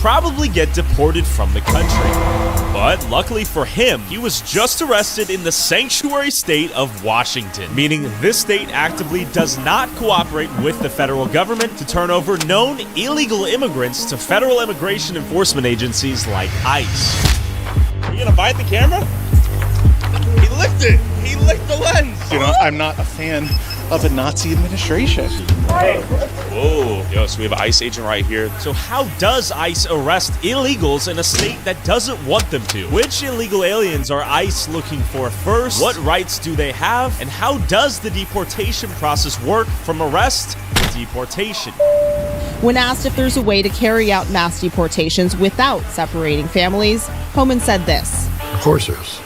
probably get deported from the country. But luckily for him, he was just arrested in the sanctuary state of Washington, meaning this state actively does not cooperate with the federal government to turn over known illegal immigrants to federal immigration enforcement agencies like ICE. Are you gonna bite the camera? He licked it! He licked the lens! You know, I'm not a fan of a Nazi administration. Whoa, yo, so we have an ICE agent right here. So how does ICE arrest illegals in a state that doesn't want them to? Which illegal aliens are ICE looking for first? What rights do they have? And how does the deportation process work from arrest to deportation? When asked if there's a way to carry out mass deportations without separating families, Homan said this. Of course there is.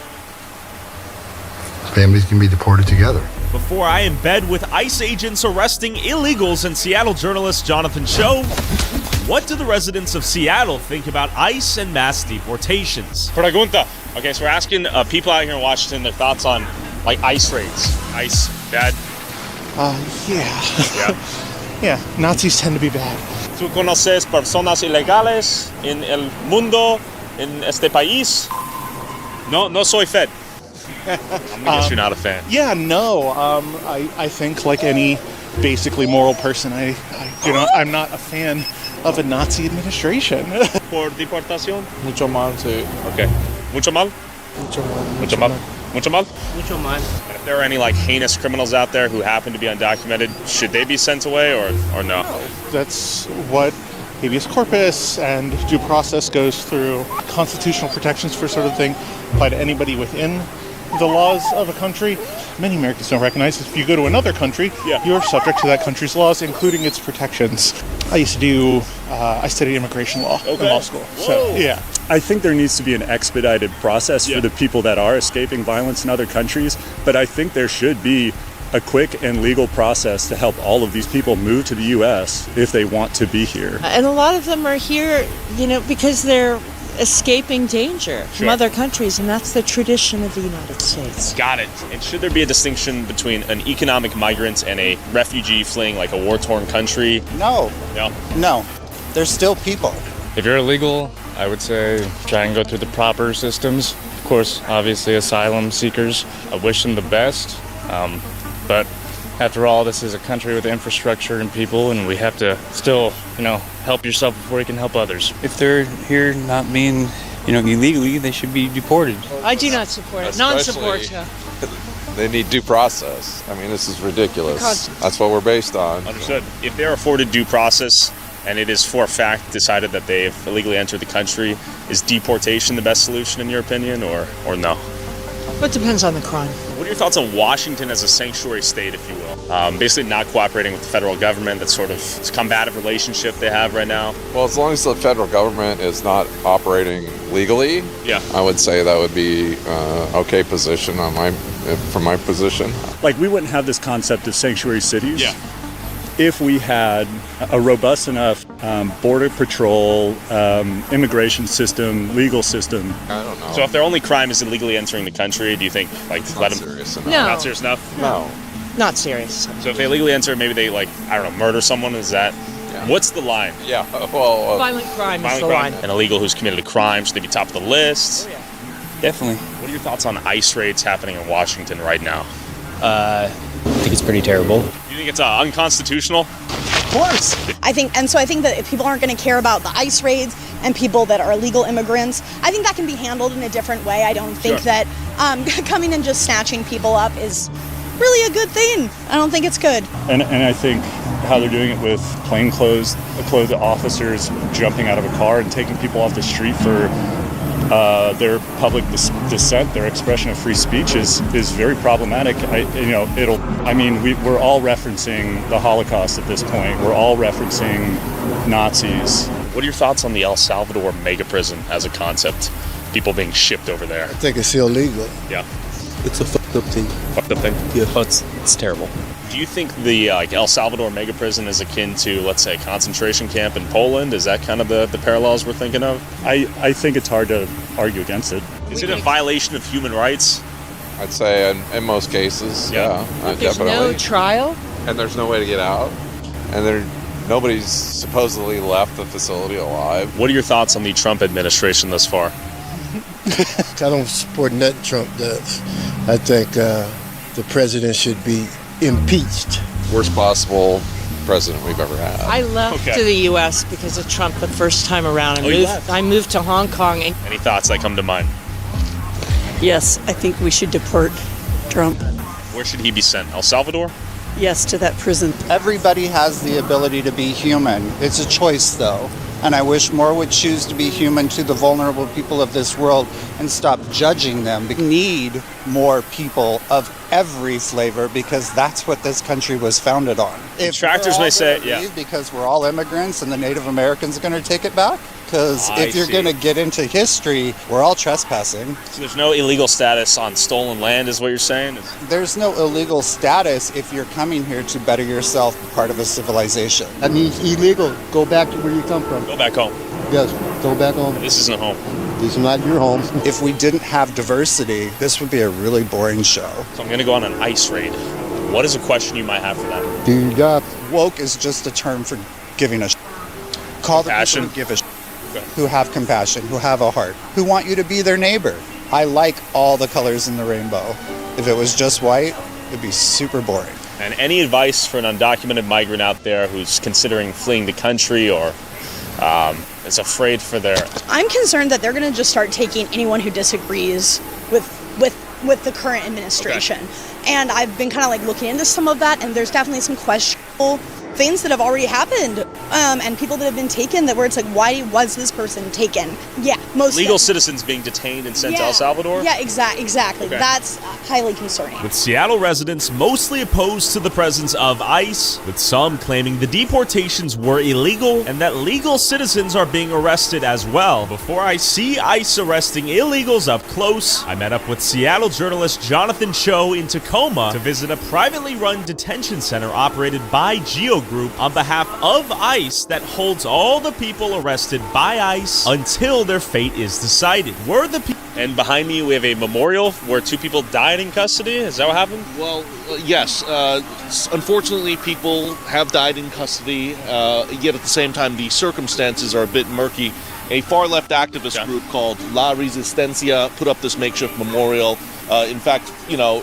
Families can be deported together. Before I embed with ICE agents arresting illegals and Seattle journalist Jonathan Cho, what do the residents of Seattle think about ICE and mass deportations? Pregunta. Okay, so we're asking people out here in Washington their thoughts on like ICE raids. ICE, bad? Yeah. Yeah, Nazis tend to be bad. ¿Tú conoces personas ilegales en el mundo, en este país? No soy Fed. I'm gonna guess you're not a fan. Yeah, no. I think like any basically moral person, I'm not a fan of a Nazi administration. Por deportación? Mucho mal, sí. Okay. Mucho mal? Mucho mal. Mucho mal? Mucho mal? Mucho mal. And if there are any like heinous criminals out there who happen to be undocumented, should they be sent away or no? That's what habeas corpus and due process goes through. Constitutional protections for sort of thing apply to anybody within the laws of a country. Many Americans don't recognize if you go to another country, you're subject to that country's laws, including its protections. I studied immigration law in law school. So, yeah. I think there needs to be an expedited process for the people that are escaping violence in other countries, but I think there should be a quick and legal process to help all of these people move to the U.S. if they want to be here. And a lot of them are here, because they're escaping danger from other countries, and that's the tradition of the United States. Got it. And should there be a distinction between an economic migrant and a refugee fleeing like a war-torn country? No. No. They're still people. If you're illegal, I would say try and go through the proper systems. Of course, obviously, asylum seekers, I wish them the best. But after all, this is a country with infrastructure and people, and we have to still, help yourself before you can help others. If they're here not being, illegally, they should be deported. I do not support it. Non-support. They need due process. I mean, this is ridiculous. That's what we're based on. Understood. If they're afforded due process and it is for a fact decided that they've illegally entered the country, is deportation the best solution in your opinion or no? It depends on the crime. What are your thoughts on Washington as a sanctuary state, if you will? Basically not cooperating with the federal government, that sort of combative relationship they have right now. Well, as long as the federal government is not operating legally, I would say that would be okay position from my position. Like, we wouldn't have this concept of sanctuary cities if we had a robust enough border patrol, immigration system, legal system. I don't know. So if their only crime is illegally entering the country, do you think let them? Serious enough. No. Not serious enough? No. Not serious. So if they illegally enter, maybe they murder someone. Is that? What's the line? Yeah. Well. Violent crime is the line. An illegal who's committed a crime, should they be top of the list? Definitely. What are your thoughts on ICE raids happening in Washington right now? I think it's pretty terrible. Do you think it's unconstitutional? Of course. I think that if people aren't going to care about the ICE raids and people that are illegal immigrants, I think that can be handled in a different way. I don't think that coming and just snatching people up is really a good thing. I don't think it's good. And I think how they're doing it with plainclothes officers jumping out of a car and taking people off the street for their public dissent, their expression of free speech is very problematic. We're all referencing the Holocaust at this point. We're all referencing Nazis. What are your thoughts on the El Salvador mega prison as a concept? People being shipped over there. I think it's illegal. Yeah. It's a fucked up thing. Fucked up thing? Yeah, it's terrible. Do you think the El Salvador mega prison is akin to, let's say, a concentration camp in Poland? Is that kind of the parallels we're thinking of? I think it's hard to argue against it. Is it a violation of human rights? I'd say in most cases, There's definitely. no trial. And there's no way to get out. And Nobody's supposedly left the facility alive. What are your thoughts on the Trump administration thus far? I don't support nothing Trump does. I think the president should be impeached. Worst possible president we've ever had. I left to the U.S. because of Trump the first time around. I moved to Hong Kong. Any thoughts that come to mind? Yes, I think we should deport Trump. Where should he be sent? El Salvador? Yes, to that prison. Everybody has the ability to be human. It's a choice, though. And I wish more would choose to be human to the vulnerable people of this world and stop judging them. We need more people of every flavor because that's what this country was founded on. Detractors may say, yeah. Because we're all immigrants and the Native Americans are going to take it back? Because if you're going to get into history, we're all trespassing. So there's no illegal status on stolen land is what you're saying? There's no illegal status if you're coming here to better yourself, part of a civilization. That means illegal. Go back to where you come from. Go back home. Yes, go back home. This isn't home. This is not your home. If we didn't have diversity, this would be a really boring show. So I'm going to go on an ICE raid. What is a question you might have for them? Do your job. Woke is just a term for giving a Call the people who give a who have compassion, who have a heart, who want you to be their neighbor. I like all the colors in the rainbow. If it was just white, it'd be super boring. And any advice for an undocumented migrant out there who's considering fleeing the country or is afraid for their... I'm concerned that they're going to just start taking anyone who disagrees with the current administration. Okay. And I've been kind of like looking into some of that, and there's definitely some questionable things that have already happened, and people that have been taken that where it's like, why was this person taken? Yeah, most legal citizens being detained and sent to El Salvador? Yeah, exactly. Okay. That's highly concerning. With Seattle residents mostly opposed to the presence of ICE, with some claiming the deportations were illegal and that legal citizens are being arrested as well. Before I see ICE arresting illegals up close, I met up with Seattle journalist Jonathan Cho in Tacoma to visit a privately run detention center operated by Geo Group on behalf of ICE that holds all the people arrested by ICE until their fate is decided. And behind me we have a memorial where 2 people died in custody. Is that what happened? Well, yes. Unfortunately, people have died in custody, yet at the same time the circumstances are a bit murky. A far-left activist group called La Resistencia put up this makeshift memorial. In fact,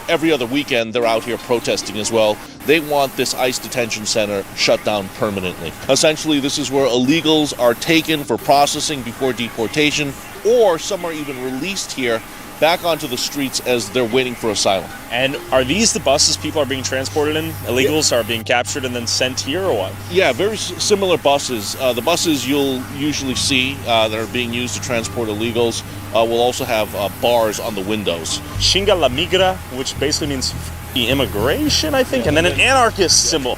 every other weekend they're out here protesting as well. They want this ICE detention center shut down permanently. Essentially, this is where illegals are taken for processing before deportation, or some are even released here back onto the streets as they're waiting for asylum. And are these the buses people are being transported in? Illegals are being captured and then sent here or what? Yeah, very similar buses. The buses you'll usually see that are being used to transport illegals will also have bars on the windows. Chinga la migra, which basically means immigration, I think, and then an anarchist symbol.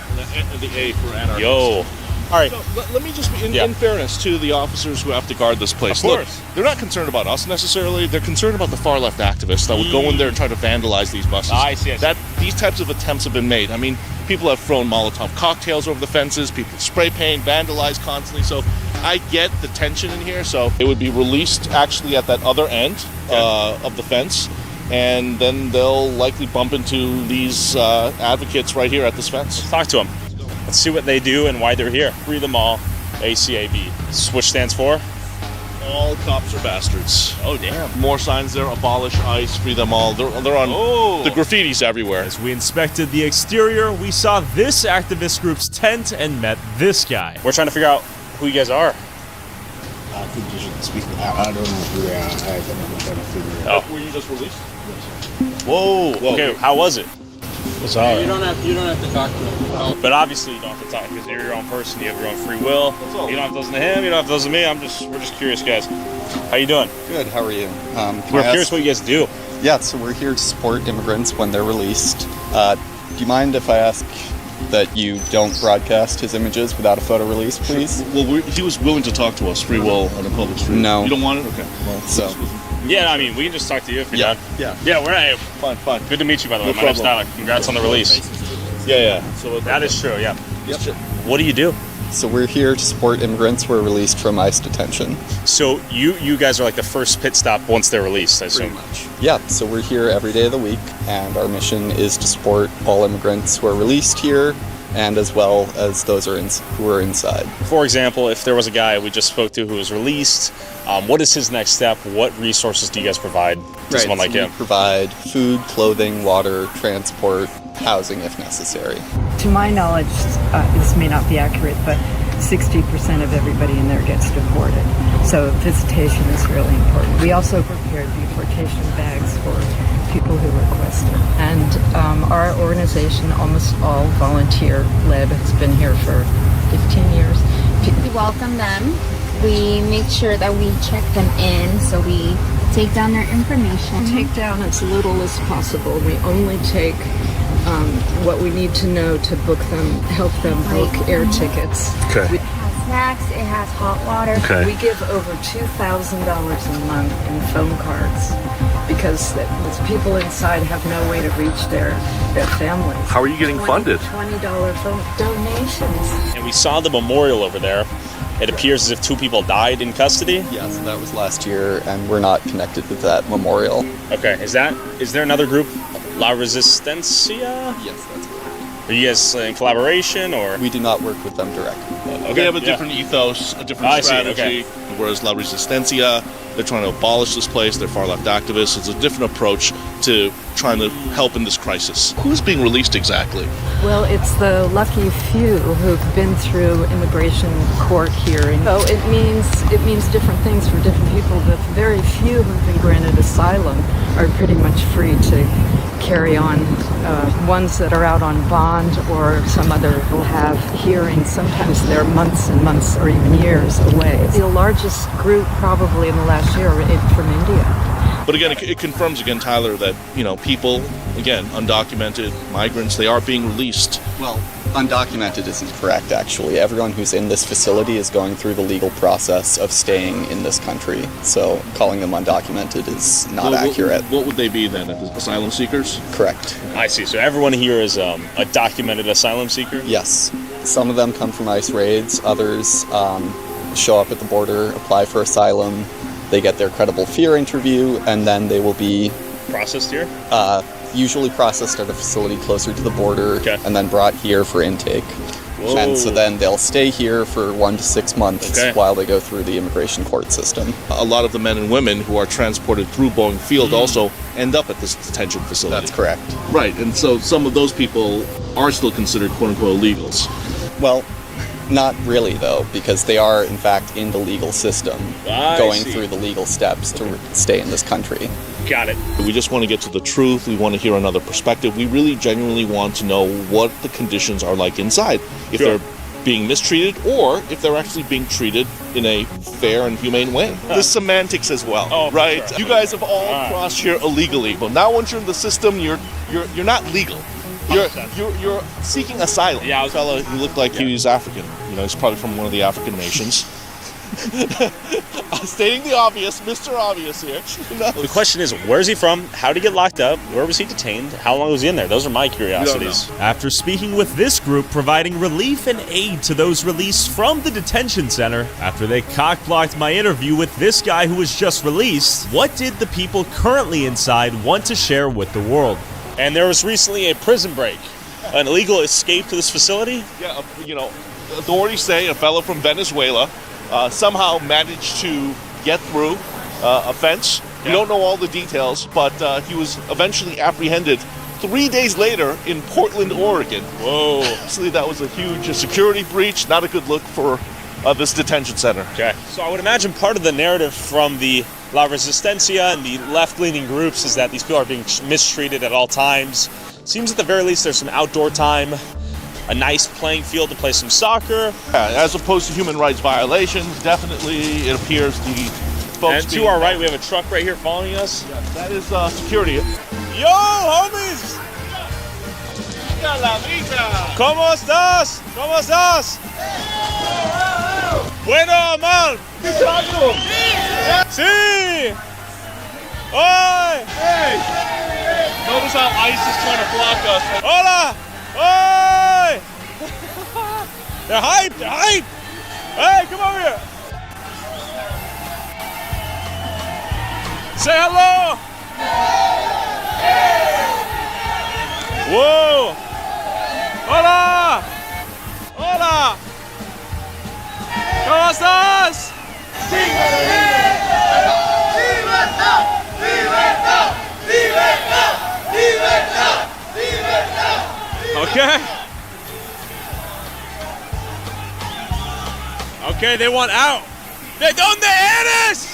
The A for anarchist. Yo. All right. So, let me just be, in fairness to the officers who have to guard this place. Of course. Look, they're not concerned about us necessarily. They're concerned about the far left activists that would go in there and try to vandalize these buses. I see. These types of attempts have been made. I mean, people have thrown Molotov cocktails over the fences. People spray paint, vandalize constantly. So I get the tension in here. So it would be released actually at that other end of the fence. And then they'll likely bump into these advocates right here at this fence. Let's talk to them. Let's see what they do and why they're here. Free them all, ACAB. Which stands for? All cops are bastards. Oh, damn. More signs there. Abolish ICE, free them all. They're on the graffitis everywhere. As we inspected the exterior, we saw this activist group's tent and met this guy. We're trying to figure out who you guys are. I think you should speak. I don't know who they are. I'm trying to figure it out. Were you just released? Whoa. Okay, how was it? Bizarre. You don't have to talk to them. But obviously you don't have to talk because you're your own person. You have your own free will. You don't have to listen to him. You don't have to listen to me. We're just curious guys. How you doing? Good. How are you? We're curious what you guys do. Yeah. So we're here to support immigrants when they're released. Do you mind if I ask that you don't broadcast his images without a photo release, please? Well, he was willing to talk to us, free will, on a public street. No. You don't want it? Okay. Well, so. Yeah, I mean, we can just talk to you if you're done. Yeah, we're not. Fine. Good to meet you, by the way. My name's Tyler. Congrats on the release. Yeah. So that is true, yeah. Yep. What do you do? So we're here to support immigrants who are released from ICE detention. So you guys are like the first pit stop once they're released, I assume? Pretty much. Yeah, so we're here every day of the week, and our mission is to support all immigrants who are released here and as well as those who are inside. For example, if there was a guy we just spoke to who was released, what is his next step? What resources do you guys provide to someone like him? We provide food, clothing, water, transport, housing if necessary. To my knowledge, this may not be accurate, but 60% of everybody in there gets deported. So visitation is really important. We also prepared deportation bags for people who request it. And our organization, almost all volunteer-led, has been here for 15 years. We welcome them. We make sure that we check them in, so we take down their information. Take down as little as possible. We only take what we need to know to book them, help them book air tickets. It has snacks, it has hot water. We give over $2,000 a month in phone cards because the people inside have no way to reach their families. How are you getting funded? $20 phone donations. And we saw the memorial over there. It appears as if 2 people died in custody. Yes, that was last year, and we're not connected with that memorial. Okay, is there another group, La Resistencia? Yes, that's correct. Are you guys in collaboration, or? We do not work with them directly. They have a different ethos, a different strategy. Whereas La Resistencia, they're trying to abolish this place. They're far-left activists. It's a different approach to trying to help in this crisis. Who's being released exactly? Well, it's the lucky few who've been through immigration court hearings. So it means different things for different people. The very few who've been granted asylum are pretty much free to carry on. Ones that are out on bond or some other will have hearings. Sometimes they're months and months or even years away. The largest group probably in the last year from India. But again, it confirms again, Tyler, that, people, again, undocumented migrants, they are being released. Well, undocumented isn't correct, actually. Everyone who's in this facility is going through the legal process of staying in this country. So calling them undocumented is not accurate. What would they be then? Asylum seekers? Correct. I see. So everyone here is a documented asylum seeker? Yes. Some of them come from ICE raids. Others show up at the border, apply for asylum. They get their credible fear interview, and then they will be processed here? Usually processed at a facility closer to the border, and then brought here for intake. Whoa. And so then they'll stay here for 1 to 6 months while they go through the immigration court system. A lot of the men and women who are transported through Boeing Field also end up at this detention facility. That's correct. Right, and so some of those people are still considered quote-unquote illegals. Well, not really, though, because they are, in fact, in the legal system, going through the legal steps to stay in this country. Got it. We just want to get to the truth. We want to hear another perspective. We really genuinely want to know what the conditions are like inside. If they're being mistreated or if they're actually being treated in a fair and humane way. The semantics as well, right? Sure. You guys have all crossed here illegally, but now once you're in the system, you're not legal. You're seeking asylum. Yeah, fellow, he looked like he was African. He's probably from one of the African nations. Stating the obvious, Mr. Obvious here. The question is, where's he from? How did he get locked up? Where was he detained? How long was he in there? Those are my curiosities. After speaking with this group providing relief and aid to those released from the detention center, after they cock-blocked my interview with this guy who was just released, what did the people currently inside want to share with the world? And there was recently a prison break. An illegal escape to this facility? Yeah, authorities say a fellow from Venezuela somehow managed to get through a fence. We don't know all the details, but he was eventually apprehended 3 days later in Portland, Oregon. Whoa. Obviously, that was a huge security breach. Not a good look for this detention center. Okay. So I would imagine part of the narrative from the La Resistencia and the left-leaning groups is that these people are being mistreated at all times. Seems at the very least there's some outdoor time, a nice playing field to play some soccer. Yeah, as opposed to human rights violations, definitely it appears the folks. And to our right, we have a truck right here following us. Yeah, that is security. Yo, homies! ¿Cómo estás? ¿Cómo estás? Bueno, mal. Sí. Oi. Hey. Notice how ICE is trying to block us. Hola. Oi. They're hyped. They're hyped. Hey, come over here. Say hello. Whoa. Hola. Okay. Okay, they want out. ¿De dónde eres?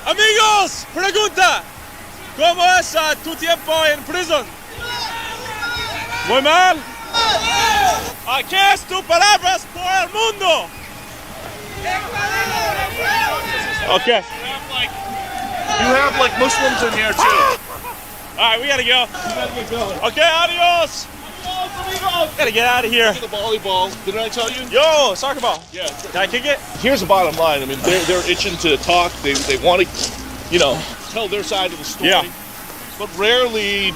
Amigos, pregunta. ¿Cómo es tu tiempo en prisión? Muy mal. Aquí es tu palabras por el mundo. Okay. You have like Muslims in here too. All right, we gotta go. Okay, adios. Gotta get out of here. The volleyball. Didn't I tell you? Yo, soccer ball. Yeah. Can I kick it? Here's the bottom line. I mean, they're itching to talk. They want to, tell their side of the story. Yeah. But rarely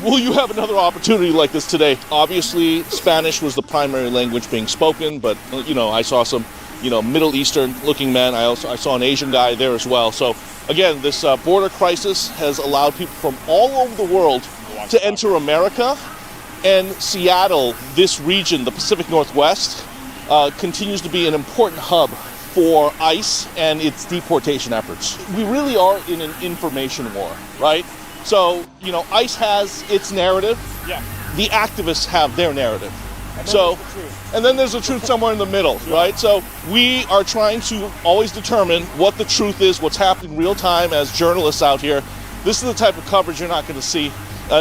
will you have another opportunity like this today. Obviously, Spanish was the primary language being spoken, but I saw some, Middle Eastern looking men. I saw an Asian guy there as well. So again, this border crisis has allowed people from all over the world to enter America. And Seattle, this region, the Pacific Northwest, continues to be an important hub for ICE and its deportation efforts. We really are in an information war, right? So, ICE has its narrative. Yeah. The activists have their narrative. And then there's the truth somewhere in the middle, right? So we are trying to always determine what the truth is, what's happening real time as journalists out here. This is the type of coverage you're not going to see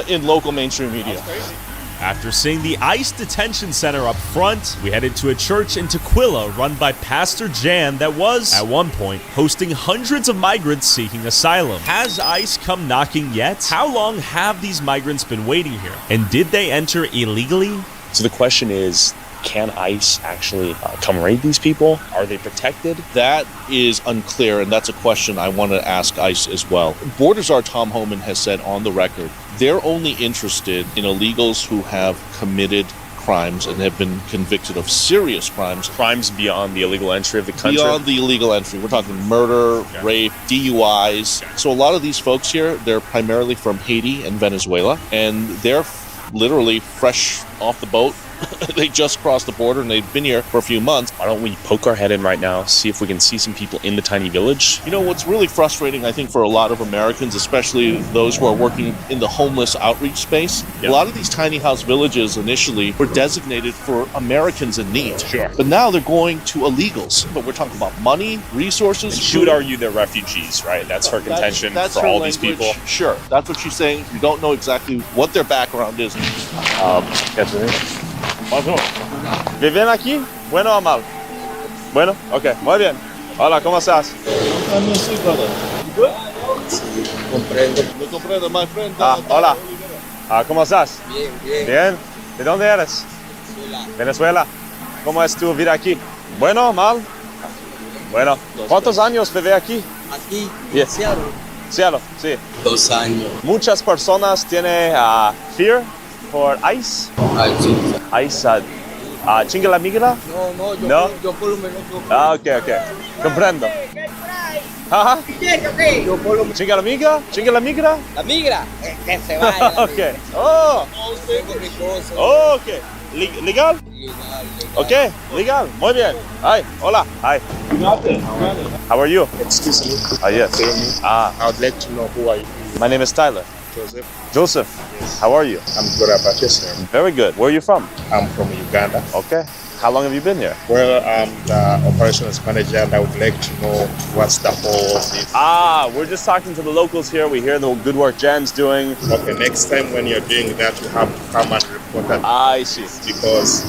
in local mainstream media. That's crazy. After seeing the ICE detention center up front, we headed to a church in Tukwila run by Pastor Jan that was, at one point, hosting hundreds of migrants seeking asylum. Has ICE come knocking yet? How long have these migrants been waiting here? And did they enter illegally? So the question is, can ICE actually come raid these people? Are they protected? That is unclear, and that's a question I want to ask ICE as well. Border Czar Tom Homan has said on the record, they're only interested in illegals who have committed crimes and have been convicted of serious crimes. Crimes beyond the illegal entry of the country? Beyond the illegal entry. We're talking murder, rape, DUIs. So a lot of these folks here, they're primarily from Haiti and Venezuela, and they're literally fresh off the boat. They just crossed the border and they've been here for a few months. Why don't we poke our head in right now, see if we can see some people in the tiny village? What's really frustrating, I think, for a lot of Americans, especially those who are working in the homeless outreach space, a lot of these tiny house villages initially were designated for Americans in need. Sure. But now they're going to illegals. But we're talking about money, resources. And she would argue they're refugees, right? That's her contention that's for all language. these people. Sure. That's what she's saying. You don't know exactly what their background is. Bonjour. ¿Viven aquí? ¿Bueno o mal? Bueno, ok, muy bien. Hola, ¿cómo estás? Comprendo, my friend. Hola. ¿Cómo estás? Bien, bien. Bien. ¿De dónde eres? Venezuela. ¿Cómo es tu vida aquí? ¿Bueno o mal? Bueno. ¿Cuántos años vive aquí? Aquí, Yes. Seattle. Sí. 2 años. Muchas personas tienen fear por ICE. ICE, ¿chinga la migra? No, No? yo por lo menos. Ok. Comprendo. Ajá. Yo por lo menos. ¿Chinga la migra? ¿Chinga la migra? La migra, que se vaya. la Ok. migra. Oh. Tengo mi cosa. Oh, ok. ¿Legal? Legal. Ok, legal. Muy bien. Hi. Hola. Hi. How are you? Excuse me. Yes. I would like to know who are you? My name is Tyler. Joseph. Joseph. Yes. How are you? I'm good about yourself. Very good. Where are you from? I'm from Uganda. Okay. How long have you been here? Well, I'm the operations manager and I would like to know what's the whole of this. We're just talking to the locals here. We hear the good work Jan's doing. Okay, next time when you're doing that, you have to come and report that. I see. Because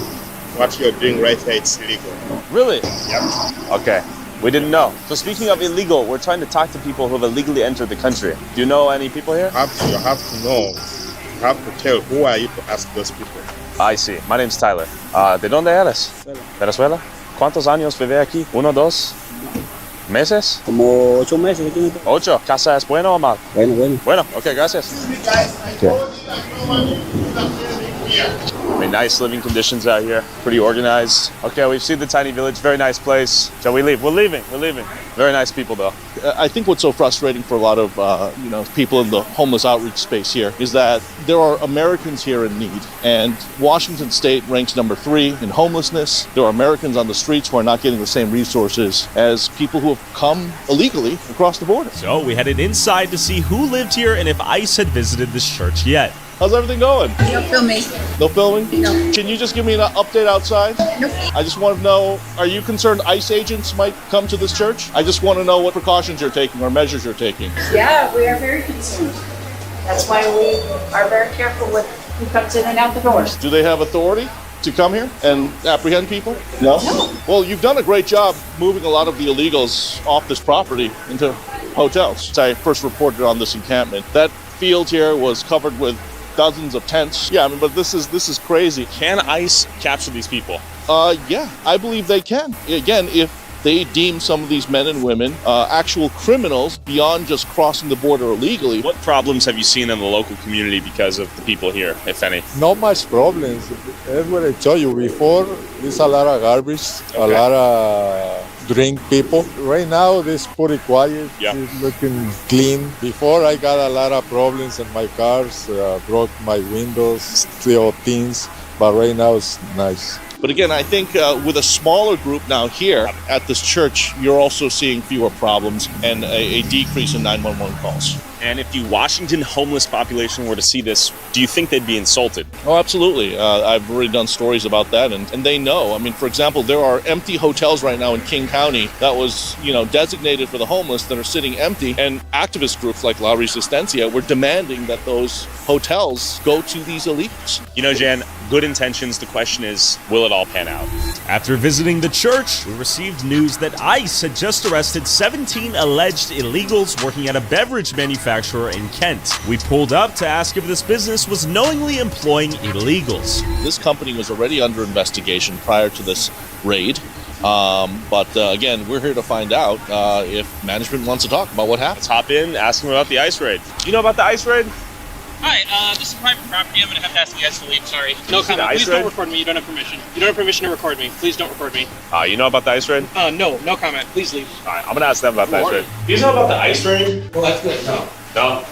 what you're doing right here, it's illegal. Really? Yep. Okay. We didn't know. So speaking of illegal, we're trying to talk to people who have illegally entered the country. Do you know any people here? You have to know. You have to tell who are you to ask those people. I see. My name's Tyler. ¿De dónde eres? Venezuela. ¿Cuántos años vive aquí? 1, 2 meses? Como 8 meses. 8. ¿Casa es bueno o mal? Bueno. Bueno, okay, gracias. I mean, nice living conditions out here. Pretty organized. Okay, we've seen the tiny village. Very nice place. Shall we leave? We're leaving. Very nice people, though. I think what's so frustrating for a lot of people in the homeless outreach space here is that there are Americans here in need, and Washington State ranks number 3 in homelessness. There are Americans on the streets who are not getting the same resources as people who have come illegally across the border. So we headed inside to see who lived here and if ICE had visited this church yet. How's everything going? No filming. No filming? No. Can you just give me an update outside? Nope. I just want to know, are you concerned ICE agents might come to this church? I just want to know what precautions you're taking or measures you're taking. Yeah, we are very concerned. That's why we are very careful with who comes in and out the doors. Do they have authority to come here and apprehend people? No? Well, you've done a great job moving a lot of the illegals off this property into hotels. Since I first reported on this encampment, that field here was covered with dozens of tents. Yeah, I mean, but this is crazy. Can ICE capture these people? Yeah, I believe they can. Again, if they deem some of these men and women actual criminals beyond just crossing the border illegally. What problems have you seen in the local community because of the people here, if any? Not much problems. That's what I told you before. There's a lot of garbage, a lot of drink people. Right now, it's pretty quiet. Yeah. It's looking clean. Before, I got a lot of problems in my cars, broke my windows, steal things. But right now, it's nice. But again, I think with a smaller group now here at this church, you're also seeing fewer problems and a decrease in 911 calls. And if the Washington homeless population were to see this, do you think they'd be insulted? Oh, absolutely. I've already done stories about that, and they know. I mean, for example, there are empty hotels right now in King County that was, designated for the homeless that are sitting empty, and activist groups like La Resistencia were demanding that those hotels go to these illegals. Jan, good intentions. The question is, will it all pan out? After visiting the church, we received news that ICE had just arrested 17 alleged illegals working at a beverage manufacturer in Kent. We pulled up to ask if this business was knowingly employing illegals. This company was already under investigation prior to this raid. But again, we're here to find out if management wants to talk about what happened. Let's hop in, ask them about the ICE raid. Do you know about the ICE raid? Hi, this is private property. I'm going to have to ask you guys to leave. Sorry. No comment. Please don't record me. You don't have permission. You don't have permission to record me. Please don't record me. You know about the ICE raid? No comment. Please leave. All right, I'm going to ask them about the ICE raid. Do you know about the ICE raid? Well, that's good. No. No?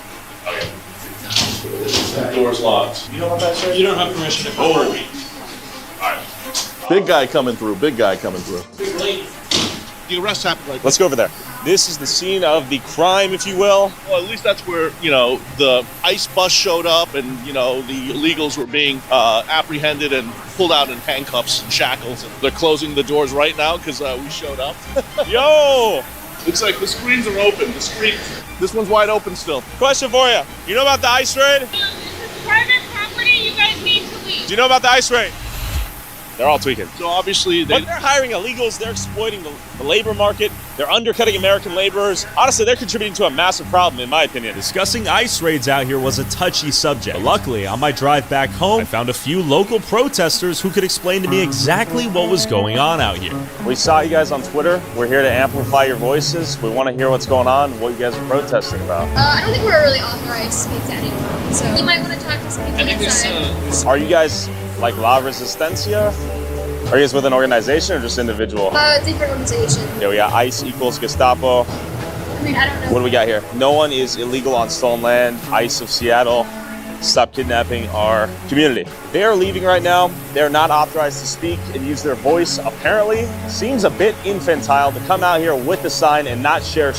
Okay. Door's locked. You know about that, sir? You don't have permission to record me. All right. Big guy coming through. Big lady. The arrest happened right Let's go over there. This is the scene of the crime, if you will. Well, at least that's where, the ICE bus showed up and, the illegals were being apprehended and pulled out in handcuffs and shackles. And they're closing the doors right now because we showed up. Yo! Looks like the screens are open. This one's wide open still. Question for you. You know about the ICE raid? This is private property. You guys need to leave. Do you know about the ICE raid? They're all tweaking. So obviously But they're hiring illegals, they're exploiting the labor market, they're undercutting American laborers. Honestly, they're contributing to a massive problem, in my opinion. Discussing ICE raids out here was a touchy subject. But luckily, on my drive back home, I found a few local protesters who could explain to me exactly what was going on out here. We saw you guys on Twitter. We're here to amplify your voices. We want to hear what's going on, what you guys are protesting about. I don't think we're really authorized to speak to anyone, so you might want to talk to some people inside. Are you guys like La Resistencia? Are you guys with an organization or just individual? Different organization. Yeah, we got ICE equals Gestapo. I mean, I don't know. What do we got here? No one is illegal on stolen land. ICE of Seattle. Stop kidnapping our community. They are leaving right now. They're not authorized to speak and use their voice. Apparently, seems a bit infantile to come out here with the sign and not share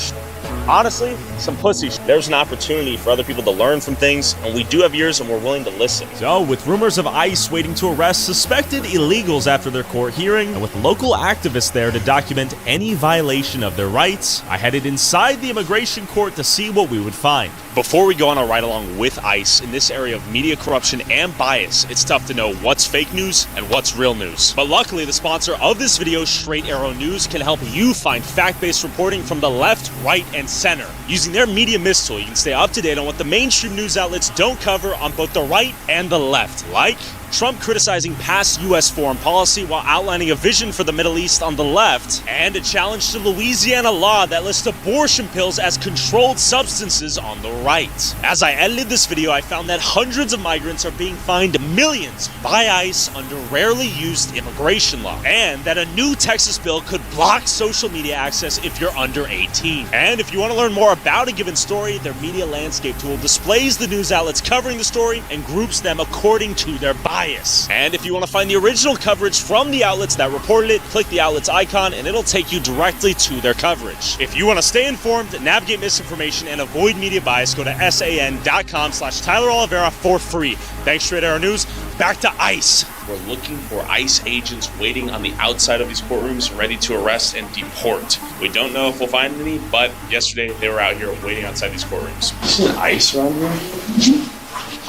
honestly, some pussy. There's an opportunity for other people to learn from things, and we do have ears and we're willing to listen. So, with rumors of ICE waiting to arrest suspected illegals after their court hearing, and with local activists there to document any violation of their rights, I headed inside the immigration court to see what we would find. Before we go on a ride-along with ICE, in this area of media corruption and bias, it's tough to know what's fake news and what's real news. But luckily, the sponsor of this video, Straight Arrow News, can help you find fact-based reporting from the left, right, and center. Using their media mist tool, you can stay up to date on what the mainstream news outlets don't cover on both the right and the left, like Trump criticizing past U.S. foreign policy while outlining a vision for the Middle East on the left, and a challenge to Louisiana law that lists abortion pills as controlled substances on the right. As I edited this video, I found that hundreds of migrants are being fined millions by ICE under rarely used immigration law, and that a new Texas bill could block social media access if you're under 18. And if you want to learn more about a given story, their media landscape tool displays the news outlets covering the story and groups them according to their bias. bias. And if you want to find the original coverage from the outlets that reported it, click the outlet's icon and it'll take you directly to their coverage. If you want to stay informed, navigate misinformation, and avoid media bias, go to san.com/Tyler Oliveira for free. Thanks, Straight Arrow News. Back to ICE. We're looking for ICE agents waiting on the outside of these courtrooms, ready to arrest and deport. We don't know if we'll find any, but yesterday they were out here waiting outside these courtrooms. You see ICE around here?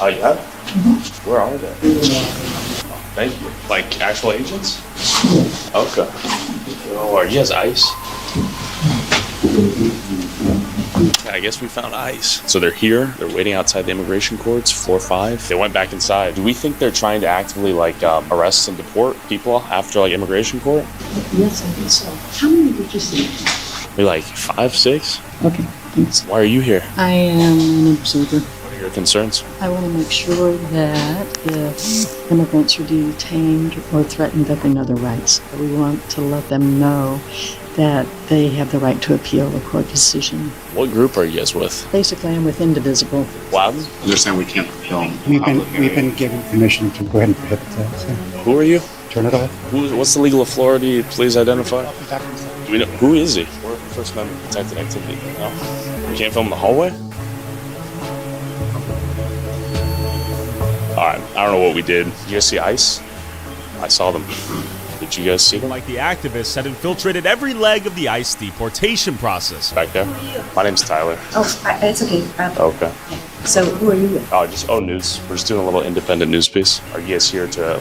Oh, yeah? Where are they? Thank you. Like actual agents? Okay. Oh, are you guys ICE? I guess we found ICE. So they're here. They're waiting outside the immigration courts, floor 5. They went back inside. Do we think they're trying to actively arrest and deport people after immigration court? Yes, I think so. How many did you see? Maybe 5, 6? Okay, thanks. Why are you here? I am an observer. What are your concerns? I want to make sure that if immigrants are detained or threatened, that they know their rights. We want to let them know that they have the right to appeal a court decision. What group are you guys with? Basically, I'm with Indivisible. Wow. They're saying we can't film. We've been given permission to go ahead and prohibit that. So. Who are you? Turn it off. What's the legal authority? Please identify. Do we know who is he? We're First Amendment protected activity. No, we can't film in the hallway. All right, I don't know what we did. You guys see ICE? I saw them. Did you guys see them? Like the activists had infiltrated every leg of the ICE deportation process. Back there. My name's Tyler. Oh, it's okay. Okay. So who are you with? Oh, just News. We're just doing a little independent news piece. Are you guys here to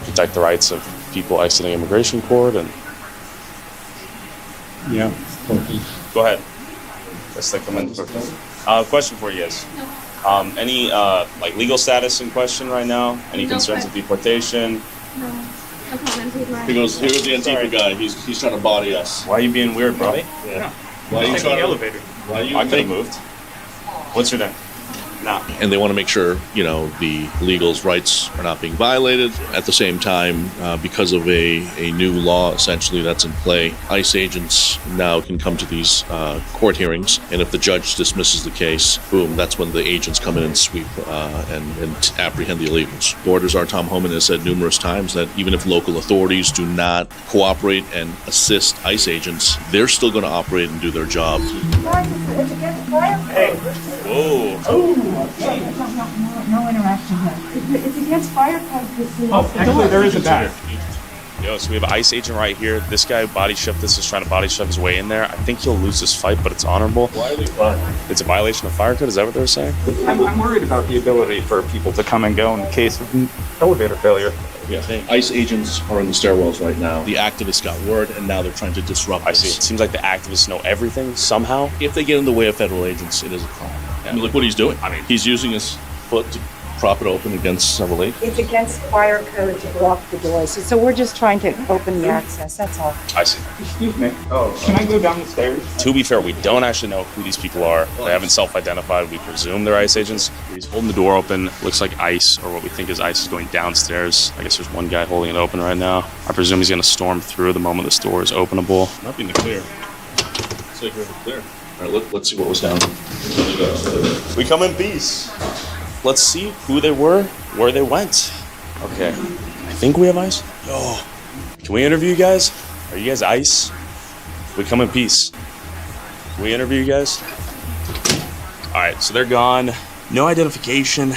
protect the rights of people exiting immigration court? And Yeah. go ahead. Let's take them in. Question for you guys. Any legal status in question right now? Any concerns of deportation? No. No comment. He goes, here's the Antifa guy. He's trying to body us. Why are you being weird, bro? Yeah. Why are you trying to elevator? Why are you I could have moved. What's your name? Nah. And they want to make sure, the illegals' rights are not being violated. At the same time, because of a new law, essentially, that's in play, ICE agents now can come to these court hearings, and if the judge dismisses the case, boom, that's when the agents come in and sweep and apprehend the illegals. Borders Czar Tom Homan has said numerous times that even if local authorities do not cooperate and assist ICE agents, they're still going to operate and do their job. Hey. Whoa. Oh. No interaction here. It's against fire code. Oh, actually, there is a bag. Yo, so we have an ICE agent right here. This guy is trying to body shove his way in there. I think he'll lose this fight, but it's honorable. Why are they It's a violation of fire code. Is that what they're saying? I'm worried about the ability for people to come and go in case of elevator failure. Yeah. ICE agents are in the stairwells right now. The activists got word, and now they're trying to disrupt I see. It seems like the activists know everything somehow. If they get in the way of federal agents, it is a crime. Yeah. I mean, look what he's doing. He's using his foot to prop it open against several agents. It's against fire code to block the doors. So we're just trying to open the access. That's all. I see. Excuse me. Oh, can I go down the stairs? To be fair, we don't actually know who these people are. They haven't self-identified. We presume they're ICE agents. He's holding the door open. Looks like ICE, or what we think is ICE, is going downstairs. I guess there's one guy holding it open right now. I presume he's going to storm through the moment this door is openable. Not being clear. It's like we're clear. All right, let's see what was down. We come in peace. Let's see who they were, where they went. Okay. I think we have ICE. Oh. Can we interview you guys? Are you guys ICE? We come in peace. Can we interview you guys? All right, so they're gone. No identification.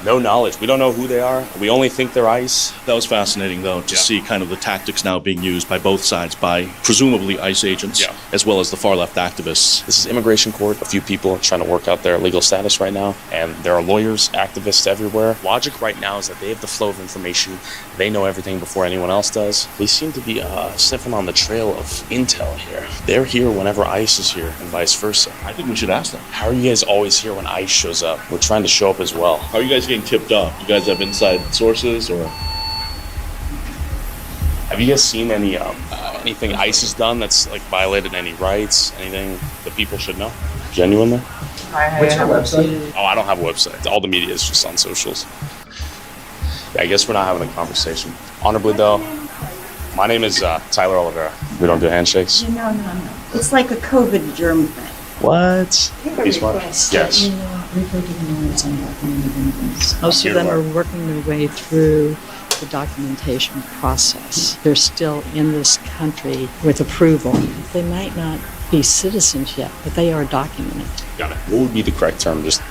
No knowledge. We don't know who they are. We only think they're ICE. That was fascinating, though, to see kind of the tactics now being used by both sides, by presumably ICE agents, as well as the far-left activists. This is immigration court. A few people are trying to work out their legal status right now, and there are lawyers, activists everywhere. Logic right now is that they have the flow of information. They know everything before anyone else does. They seem to be sniffing on the trail of intel here. They're here whenever ICE is here, and vice versa. I think we should ask them. How are you guys always here when ICE shows up? We're trying to show up as well. How are you guys getting tipped off? You guys have inside sources, or have you guys seen anything ICE has done that's violated any rights? Anything that people should know? Genuinely? What's your website? Oh, I don't have a website. All the media is just on socials. Yeah, I guess we're not having a conversation. Honorably, though, my name is Tyler Oliveira. We don't do handshakes. No. It's like a COVID germ thing. What? Peace, yes. Refer to the notice on documented immigrants. Most of them are working their way through the documentation process. They're still in this country with approval. They might not be citizens yet, but they are documented. Got it. What would be the correct term? Just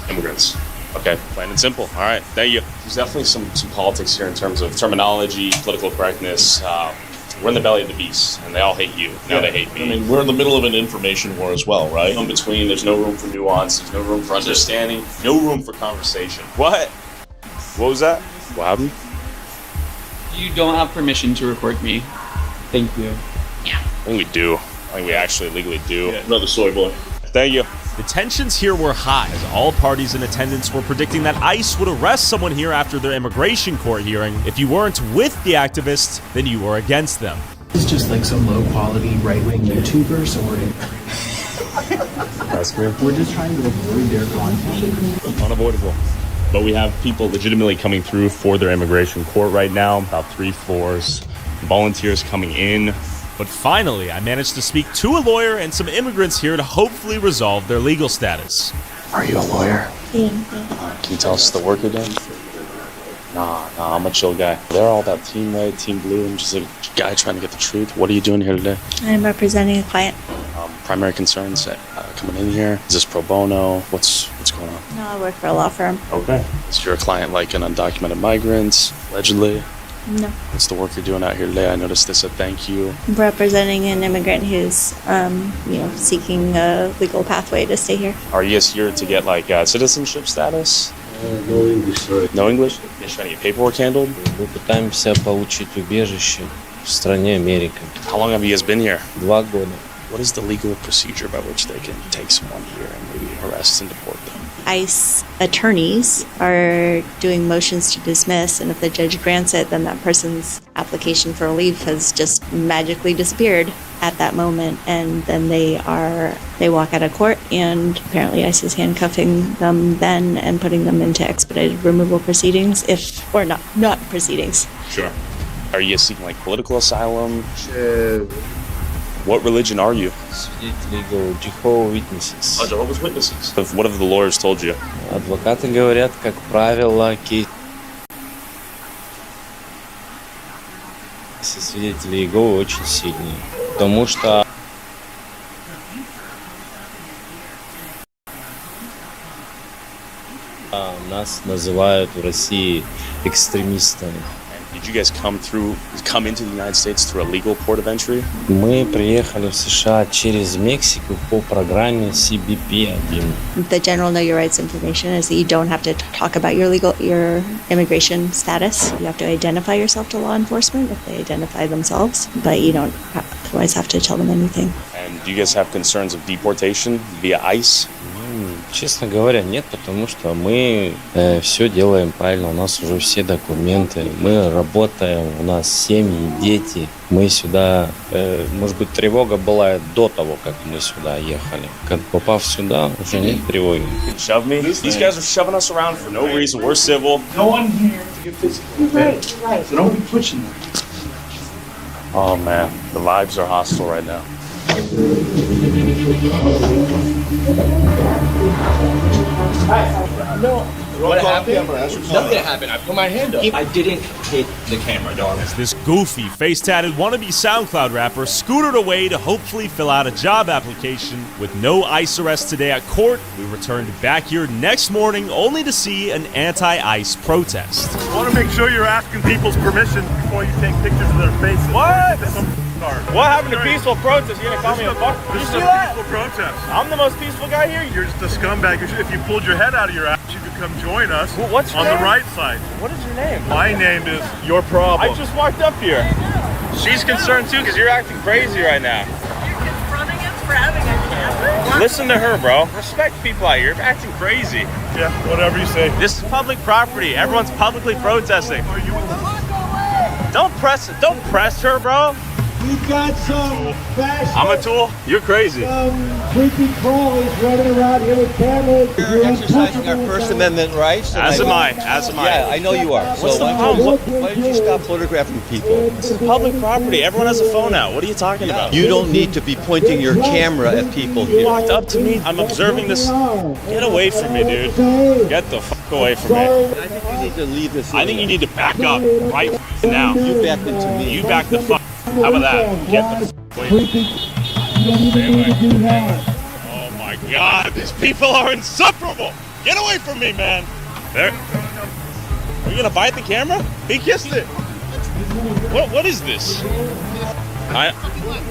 immigrants. Okay, plain and simple. All right, thank you. There's definitely some politics here in terms of terminology, political correctness. We're in the belly of the beast, and they all hate you. Now they hate me. I mean, we're in the middle of an information war as well, right? In between, there's no room for nuance, there's no room for understanding, no room for conversation. What? What was that? What happened? You don't have permission to record me. Thank you. I think we do. I think we actually legally do. Yeah, another soy boy. Thank you. The tensions here were high as all parties in attendance were predicting that ICE would arrest someone here after their immigration court hearing. If you weren't with the activists, then you were against them. It's just like some low-quality right-wing YouTuber, so we're just trying to avoid their content. Unavoidable. But we have people legitimately coming through for their immigration court right now, about 3 floors. Volunteers coming in. But finally, I managed to speak to a lawyer and some immigrants here to hopefully resolve their legal status. Are you a lawyer? Yeah. Can you tell us the work you're doing? Nah, I'm a chill guy. They're all about Team Red, Team Blue. I'm just a guy trying to get the truth. What are you doing here today? I'm representing a client. Primary concerns coming in here. Is this pro bono? What's going on? No, I work for a law firm. Okay. Is your client like an undocumented migrant, allegedly? No. What's the work you're doing out here today? I noticed this said thank you. I'm representing an immigrant who's, seeking a legal pathway to stay here. Are you guys here to get like citizenship status? No English, sorry. No English? You're trying to get paperwork handled? Мы пытаемся получить убежище в стране Америка. How long have you guys been here? 2 года. What is the legal procedure by which they can take someone here and maybe arrest and deport them? ICE attorneys are doing motions to dismiss, and if the judge grants it, then that person's application for relief has just magically disappeared at that moment, and then they walk out of court, and apparently ICE is handcuffing them then and putting them into expedited removal proceedings, or not proceedings. Sure. Are you seeking like political asylum? What religion are you? Свидетели Jehovah's Witnesses. Jehovah's Witnesses. What have the lawyers told you? Адвокаты говорят, как правило, кейсы свидетелей Иеговы очень сильные, потому что нас называют в России экстремистами. Did you guys come into the United States through a legal port of entry? Мы приехали в США через Мексику по программе CBP-1. The general know your rights information is that you don't have to talk about your immigration status. You have to identify yourself to law enforcement if they identify themselves, but you don't otherwise have to tell them anything. And do you guys have concerns of deportation via ICE? Честно говоря, нет, потому что мы все делаем правильно, у нас уже все документы, мы работаем, у нас семьи, дети. Мы сюда, может быть, тревога была до того, как мы сюда ехали. Как попав сюда, уже нет тревоги. Shove me? These guys are shoving us around for no reason. We're civil. No one here to get physical. Right. So don't be pushing them. Oh man, the vibes are hostile right now. No. What happened? Nothing happened. I put my hand up. I didn't hit the camera, dog. As this goofy, face-tatted wannabe SoundCloud rapper scootered away to hopefully fill out a job application. With no ICE arrest today at court, we returned back here next morning only to see an anti-ICE protest. I want to make sure you're asking people's permission before you take pictures of their faces. What? What happened to peaceful protest? You're gonna call me a fuck? This is a peaceful protest. I'm the most peaceful guy here. You're just a scumbag. If you pulled your head out of your ass, you could come join us. What's your on name? The right side. What is your name? My name is Your Problem. I just walked up here. She's concerned too because you're acting crazy right now. You're confronting us for having a camera? Listen to her, bro. Respect people out here. You're acting crazy. Yeah, whatever you say. This is public property. Everyone's publicly protesting. Are you? Don't press her, bro. We've got some fashion. I'm a tool? You're crazy. Creepy crawlies running around here with cameras. We're exercising our First Amendment rights. As am I. Yeah, I know you are. What's the problem? Why did you stop photographing people? This is public property. Everyone has a phone out. What are you talking about? You don't need to be pointing your camera at people You here. walked up to me. I'm observing this. Get away from me, dude. Get the fuck away from me. I think you need to leave this. I think you need to back up right now. You back into me. You back the fuck. How about that? Get the fuck away. Oh my god, these people are insufferable. Get away from me, man. There. Are you gonna bite the camera? He kissed it. What is this?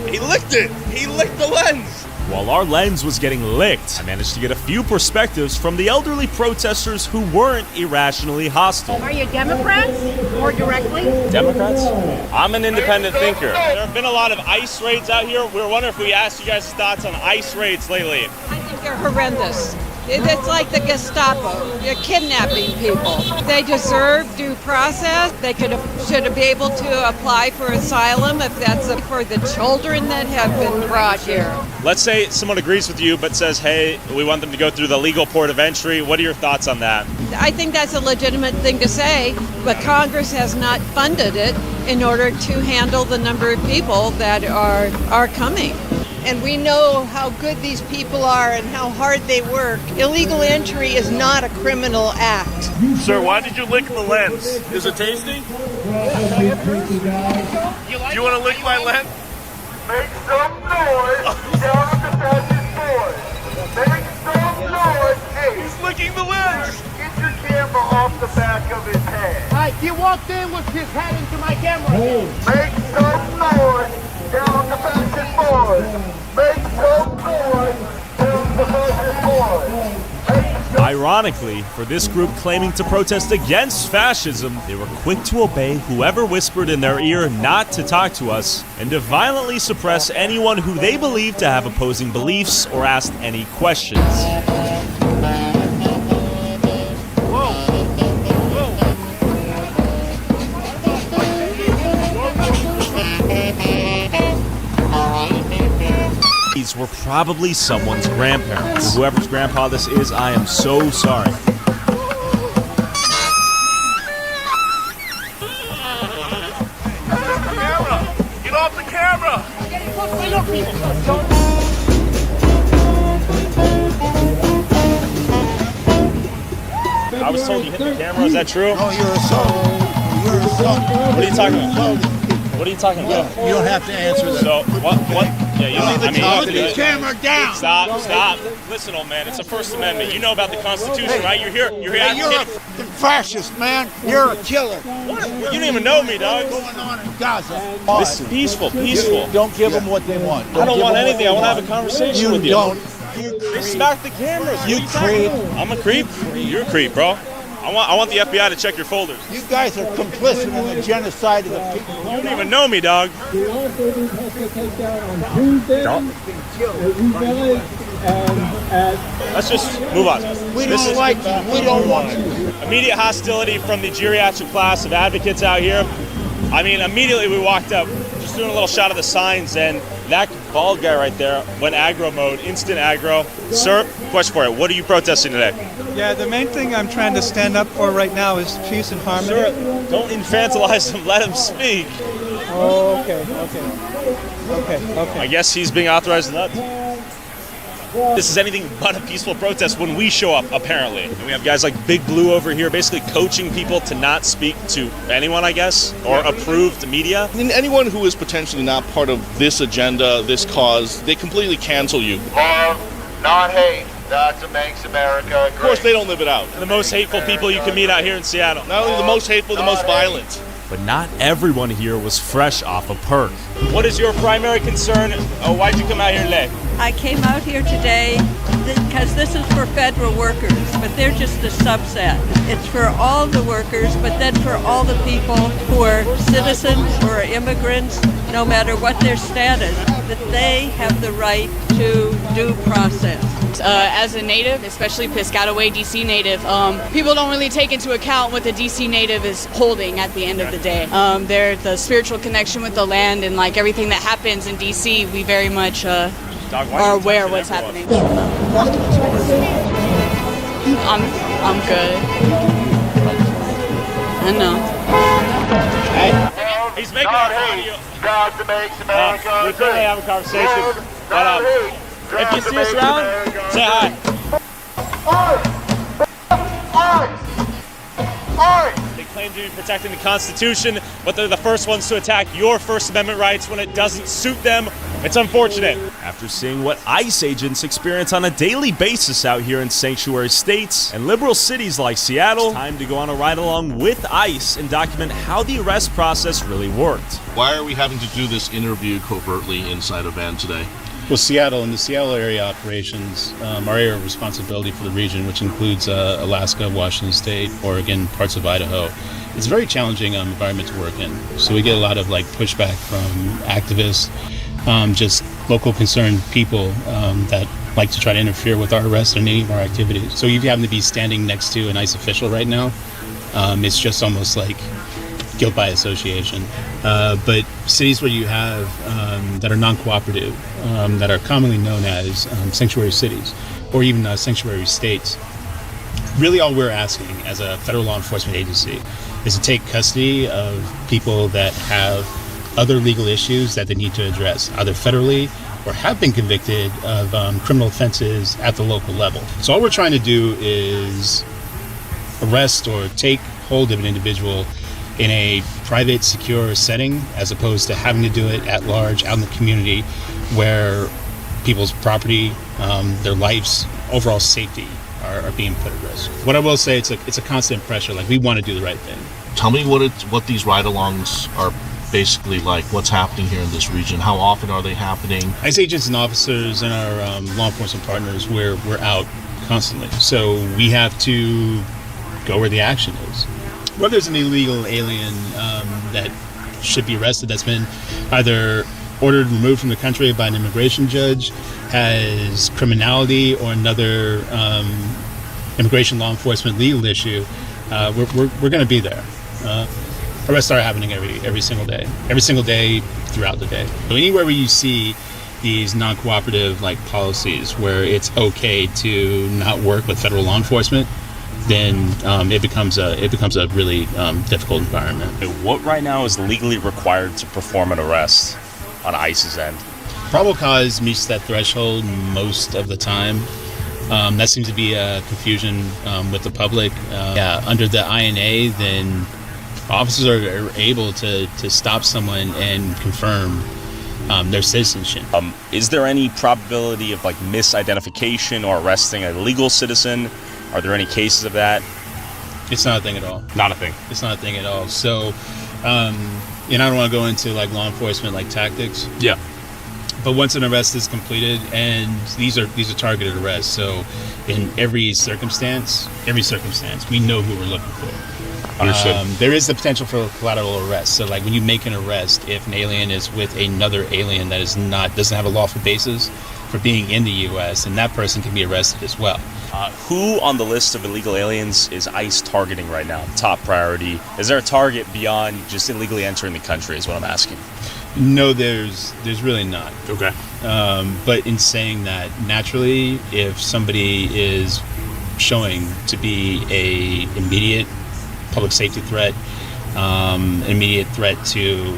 He licked it. He licked the lens. While our lens was getting licked, I managed to get a few perspectives from the elderly protesters who weren't irrationally hostile. Are you Democrats or directly? Democrats? I'm an independent thinker. There have been a lot of ICE raids out here. We were wondering if we asked you guys' thoughts on ICE raids lately. I think they're horrendous. It's like the Gestapo. They're kidnapping people. They deserve due process. They should be able to apply for asylum if that's for the children that have been brought here. Let's say someone agrees with you but says, hey, we want them to go through the legal port of entry. What are your thoughts on that? I think that's a legitimate thing to say, but Congress has not funded it in order to handle the number of people that are coming. And we know how good these people are and how hard they work. Illegal entry is not a criminal act. Sir, why did you lick the lens? Is it tasty? Do you want to lick my lens? Make some noise down at the passage board. Make some noise. Hey, He's licking the lens. get your camera off the back of his head. Hi, he walked in with his head into my camera. Make some noise down at the passage board. Make some noise down at the passage board. Ironically, for this group claiming to protest against fascism, they were quick to obey whoever whispered in their ear not to talk to us, and to violently suppress anyone who they believed to have opposing beliefs or asked any questions. These were probably someone's grandparents. To whoever's grandpa this is, I am so sorry. Get off the camera. I was told you hit the camera, is that true? No, you're assaulting. You're assaulting. What are you talking about? What are you talking about? You don't have to answer that. So, what? Yeah, you don't, Put the camera down. Stop. Listen, old man, it's the First Amendment. You know about the Constitution, right? You're here. You're Hey, you're a advocating. f***ing fascist, man. You're a killer. What? You don't even know me, dog. What's going on in Gaza? This is peaceful. Don't give them what they want. I don't want anything. I want to have a conversation with you. Don't. They smacked the cameras. You creep. I'm a creep. You're a creep, bro. I want the FBI to check your folders. You guys are complicit in the genocide of the people. You don't even know me, dog. Let's just move on. We don't like you. We don't want you. Immediate hostility from the geriatric class of advocates out here. I mean, immediately we walked up, just doing a little shot of the signs, and that bald guy right there went aggro mode, instant aggro. Sir, question for you. What are you protesting today? Yeah, the main thing I'm trying to stand up for right now is peace and harmony. Sir, don't infantilize him. Let him speak. Oh, okay. I guess he's being authorized to that. This is anything but a peaceful protest when we show up, apparently. And we have guys like Big Blue over here basically coaching people to not speak to anyone, I guess, or approved media. I mean, anyone who is potentially not part of this agenda, this cause, they completely cancel you. Love, not hate. That's what makes America great. Of course, they don't live it out. The most hateful people you can meet out here in Seattle. Not only the most hateful, the most violent. But not everyone here was fresh off a perk. What is your primary concern? Why'd you come out here today? I came out here today because this is for federal workers, but they're just a subset. It's for all the workers, but then for all the people who are citizens or immigrants, no matter what their status, that they have the right to due process. And as a native, especially Piscataway DC native, people don't really take into account what the DC native is holding at the end of the day. They're the spiritual connection with the land, and like everything that happens in DC, we very much are aware of what's happening. I'm good. I know. Hey, he's making a video. We couldn't have a conversation, but if you see us around, say hi. They claim to be protecting the Constitution, but they're the first ones to attack your First Amendment rights when it doesn't suit them. It's unfortunate. After seeing what ICE agents experience on a daily basis out here in sanctuary states and liberal cities like Seattle, it's time to go on a ride along with ICE and document how the arrest process really worked. Why are we having to do this interview covertly inside a van today? Well, Seattle and the Seattle area operations, our area of responsibility for the region, which includes Alaska, Washington State, Oregon, parts of Idaho, it's a very challenging environment to work in. So we get a lot of pushback from activists, just local concerned people that like to try to interfere with our arrests and any of our activities. So you happen to be standing next to an ICE official right now. It's just almost like guilt by association. But cities where you have that are non-cooperative, that are commonly known as sanctuary cities, or even sanctuary states, really all we're asking as a federal law enforcement agency is to take custody of people that have other legal issues that they need to address, either federally or have been convicted of criminal offenses at the local level. So all we're trying to do is arrest or take hold of an individual in a private, secure setting, as opposed to having to do it at large out in the community where people's property, their lives, overall safety are being put at risk. What I will say, it's a constant pressure. We want to do the right thing. Tell me what these ride-alongs are basically like. What's happening here in this region? How often are they happening? ICE agents and officers and our law enforcement partners, we're out constantly. So we have to go where the action is. Whether there's an illegal alien that should be arrested, that's been either ordered removed from the country by an immigration judge, has criminality or another immigration law enforcement legal issue, we're going to be there. Arrests are happening every single day throughout the day. So anywhere where you see these non-cooperative policies where it's okay to not work with federal law enforcement, then it becomes a really difficult environment. What right now is legally required to perform an arrest on ICE's end? Probable cause meets that threshold most of the time. That seems to be a confusion with the public. Under the INA, then officers are able to stop someone and confirm their citizenship. Is there any probability of misidentification or arresting a legal citizen? Are there any cases of that? It's not a thing at all. Not a thing. It's not a thing at all. So, I don't want to go into like law enforcement tactics. Yeah. But once an arrest is completed, and these are targeted arrests, so in every circumstance, we know who we're looking for. Understood. There is the potential for collateral arrest. So like when you make an arrest, if an alien is with another alien that doesn't have a lawful basis for being in the U.S., and that person can be arrested as well. Who on the list of illegal aliens is ICE targeting right now? Top priority. Is there a target beyond just illegally entering the country is what I'm asking. No, there's really not. Okay. But in saying that, naturally, if somebody is showing to be a immediate public safety threat, immediate threat to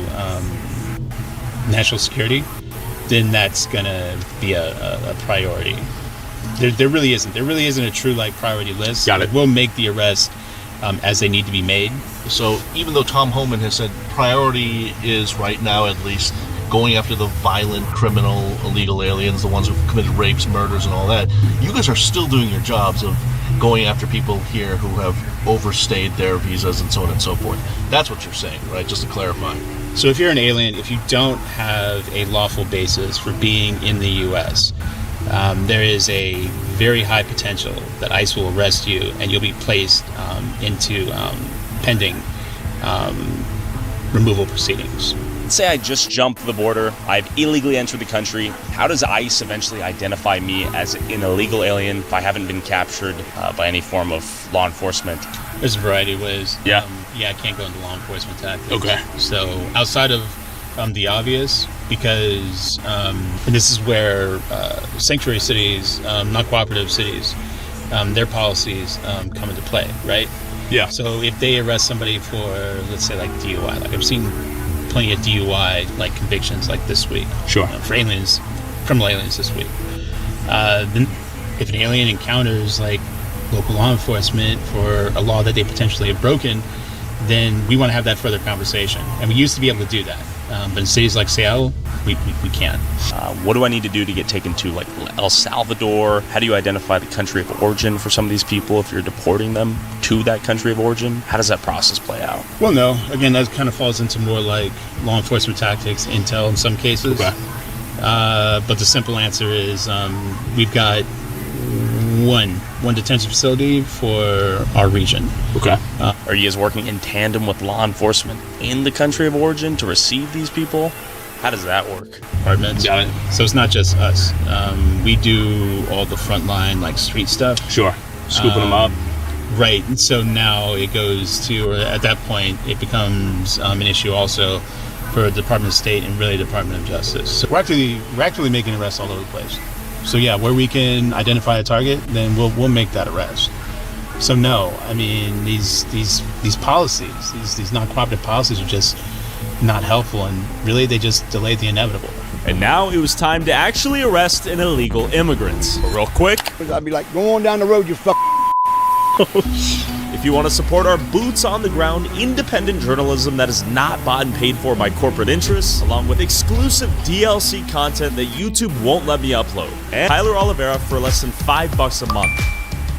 national security, then that's gonna be a priority. There really isn't. There really isn't a true priority list. Got it. We'll make the arrest as they need to be made. So even though Tom Homan has said priority is right now at least going after the violent, criminal, illegal aliens, the ones who committed rapes, murders, and all that, you guys are still doing your jobs of going after people here who have overstayed their visas and so on and so forth. That's what you're saying, right? Just to clarify. So if you're an alien, if you don't have a lawful basis for being in the U.S., there is a very high potential that ICE will arrest you and you'll be placed into pending removal proceedings. Let's say I just jumped the border, I've illegally entered the country. How does ICE eventually identify me as an illegal alien if I haven't been captured by any form of law enforcement? There's a variety of ways. Yeah. I can't go into law enforcement tactics. Okay. So outside of the obvious, because and this is where sanctuary cities, non-cooperative cities, their policies come into play, right? Yeah. So if they arrest somebody for, let's say, like DUI, like I've seen plenty of DUI like convictions like this week. Sure. For aliens, criminal aliens this week. Then if an alien encounters like local law enforcement for a law that they potentially have broken, then we want to have that further conversation. And we used to be able to do that. But in cities like Seattle, we can't. What do I need to do to get taken to like El Salvador? How do you identify the country of origin for some of these people if you're deporting them to that country of origin? How does that process play out? Well, no. Again, that kind of falls into more like law enforcement tactics, intel in some cases. Okay. But the simple answer is we've got one detention facility for our region. Okay. Are you guys working in tandem with law enforcement in the country of origin to receive these people? How does that work? Departments. Got it. So it's not just us. We do all the frontline like street stuff. Sure. Scooping them up. Right. And so now it goes to, or at that point, it becomes an issue also for the Department of State and really Department of Justice. So we're actually making arrests all over the place. So yeah, where we can identify a target, then we'll make that arrest. So no, I mean these policies, these non-cooperative policies are just not helpful, and really they just delayed the inevitable. And now it was time to actually arrest an illegal immigrant. But real quick, I'd be like, go on down the road, you fuck. if you want to support our boots on the ground independent journalism that is not bought and paid for by corporate interests, along with exclusive DLC content that YouTube won't let me upload, and Tyler Oliveira for less than $5 a month.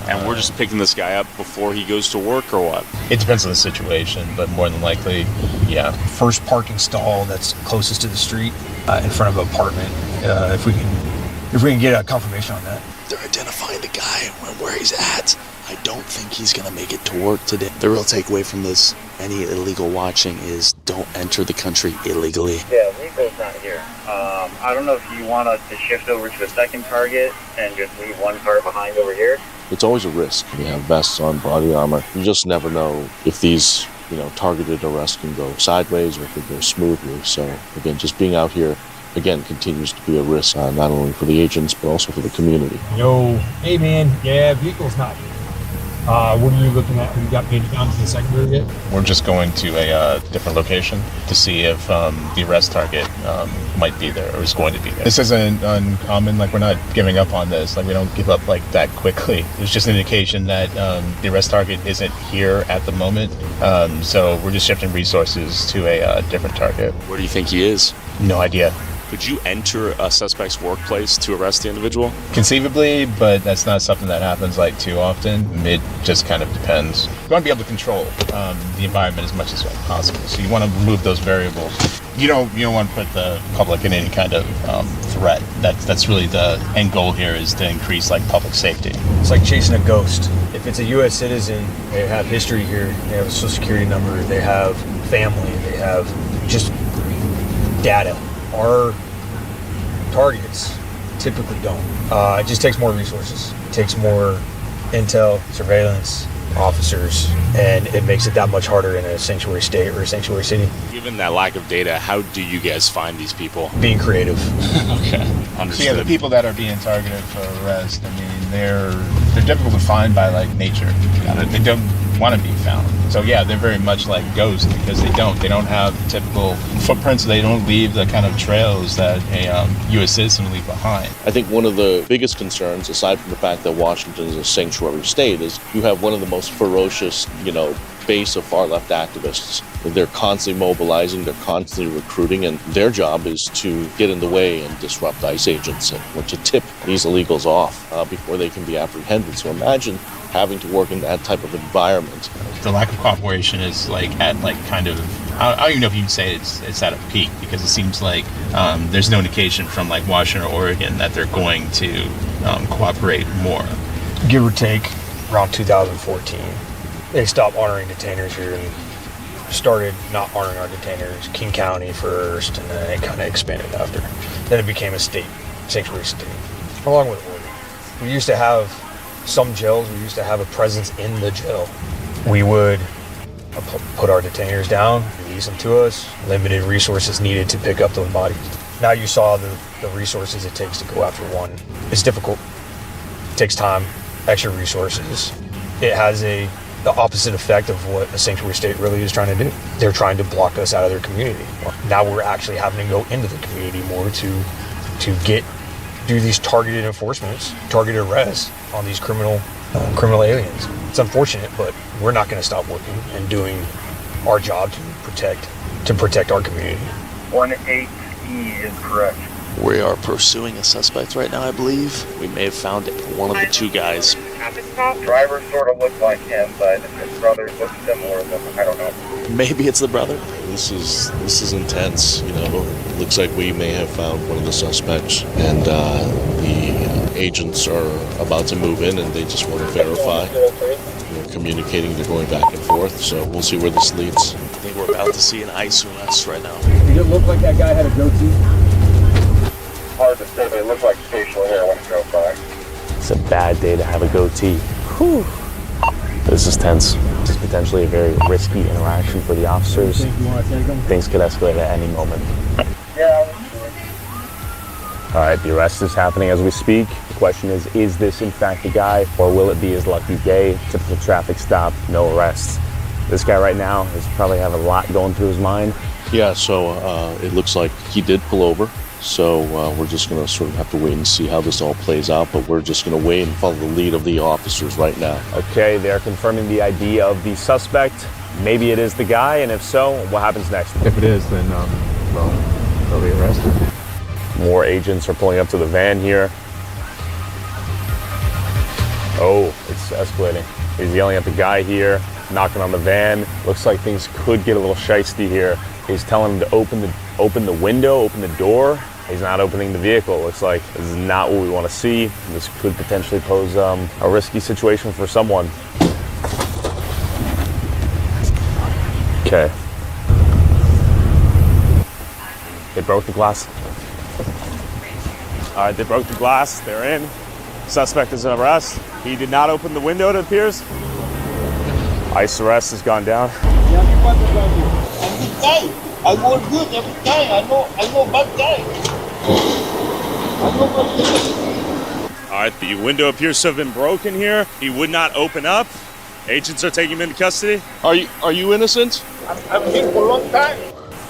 And we're just picking this guy up before he goes to work or what? It depends on the situation, but more than likely, yeah. First parking stall that's closest to the street in front of an apartment. If we can get a confirmation on that. They're identifying the guy and where he's at. I don't think he's gonna make it to work today. The real takeaway from this, any illegal watching, is don't enter the country illegally. Yeah, legal's not here. I don't know if you want us to shift over to a second target and just leave one car behind over here. It's always a risk. We have vests on, body armor. You just never know if these, targeted arrests can go sideways or could go smoothly. So again, just being out here, again, continues to be a risk, not only for the agents, but also for the community. Yo, hey man, yeah, vehicle's not here. What are you looking at? Have you got painted down to the secondary yet? We're just going to a different location to see if the arrest target might be there or is going to be there. This isn't uncommon. Like, we're not giving up on this. Like, we don't give up like that quickly. It's just an indication that the arrest target isn't here at the moment. So we're just shifting resources to a different target. Where do you think he is? No idea. Could you enter a suspect's workplace to arrest the individual? Conceivably, but that's not something that happens like too often. It just kind of depends. You want to be able to control the environment as much as possible. So you want to remove those variables. You don't want to put the public in any kind of threat. That's really the end goal here, is to increase like public safety. It's like chasing a ghost. If it's a U.S. citizen, they have history here. They have a social security number. They have family. They have just data. Our targets typically don't. It just takes more resources. It takes more intel, surveillance, officers, and it makes it that much harder in a sanctuary state or a sanctuary city. Given that lack of data, how do you guys find these people? Being creative. Okay, understood. So yeah, the people that are being targeted for arrest, I mean, they're difficult to find by like nature. They don't want to be found. So yeah, they're very much like ghosts because they don't have the typical footprints. They don't leave the kind of trails that a U.S. citizen would leave behind. I think one of the biggest concerns, aside from the fact that Washington is a sanctuary state, is you have one of the most ferocious, base of far-left activists. They're constantly mobilizing, they're constantly recruiting, and their job is to get in the way and disrupt ICE agents and to tip these illegals off before they can be apprehended. So imagine having to work in that type of environment. The lack of cooperation is like at like kind of, I don't even know if you'd say it's at a peak, because it seems like there's no indication from like Washington or Oregon that they're going to cooperate more. Give or take around 2014, they stopped honoring detainers here in started not honoring our detainers, King County first, and then it kind of expanded after. Then it became a state, sanctuary state, along with Oregon. We used to have some jails, we used to have a presence in the jail. We would put our detainers down, release them to us, limited resources needed to pick up those bodies. Now you saw the resources it takes to go after one. It's difficult, it takes time, extra resources. It has the opposite effect of what a sanctuary state really is trying to do. They're trying to block us out of their community. Now we're actually having to go into the community more to do these targeted enforcements, targeted arrests on these criminal aliens. It's unfortunate, but we're not going to stop working and doing our job to protect our community. 18E is correct. We are pursuing a suspect right now, I believe. We may have found one of the two guys. Driver sort of looked like him, but his brothers look similar. I don't know. Maybe it's the brother. This is intense. You know, it looks like we may have found one of the suspects, and the agents are about to move in, and they just want to verify. We're communicating. They're going back and forth, so we'll see where this leads. I think we're about to see an ICE arrest right now. Did it look like that guy had a goatee? Hard to say, but it looked like facial hair when it drove by. It's a bad day to have a goatee. Whew. This is tense. This is potentially a very risky interaction for the officers. Things could escalate at any moment. Yeah. All right, the arrest is happening as we speak. The question is this in fact the guy, or will it be his lucky day? Typical traffic stop, no arrests. This guy right now is probably have a lot going through his mind. Yeah, so it looks like he did pull over. So we're just going to sort of have to wait and see how this all plays out. But we're just going to wait and follow the lead of the officers right now. Okay, they're confirming the ID of the suspect. Maybe it is the guy, and if so, what happens next? If it is, then, they'll be arrested. More agents are pulling up to the van here. Oh, it's escalating. He's yelling at the guy here, knocking on the van. Looks like things could get a little shiesty here. He's telling him to open the window, open the door. He's not opening the vehicle. It looks like this is not what we want to see. This could potentially pose a risky situation for someone. Okay. They broke the glass. All right, they broke the glass. They're in. Suspect is in arrest. He did not open the window, it appears. ICE arrest has gone down. I work good every time. I know bad guy. All right, the window appears to have been broken here. He would not open up. Agents are taking him into custody. Are you innocent? I'm here for a long time.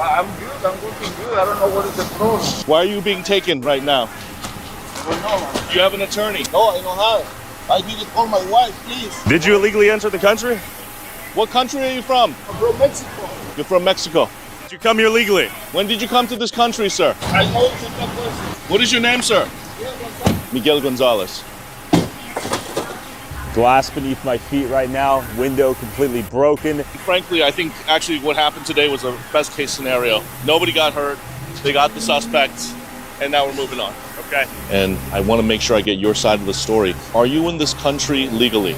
I'm good. I'm looking good. I don't know what is the problem. Why are you being taken right now? I don't know. Do you have an attorney? No, I don't have. I need to call my wife, please. Did you illegally enter the country? What country are you from? I'm from Mexico. You're from Mexico. Did you come here legally? When did you come to this country, sir? I know it's a good person. What is your name, sir? Miguel Gonzalez. Glass beneath my feet right now. Window completely broken. Frankly, I think actually what happened today was a best case scenario. Nobody got hurt. They got the suspects, and now we're moving on. Okay. And I want to make sure I get your side of the story. Are you in this country legally?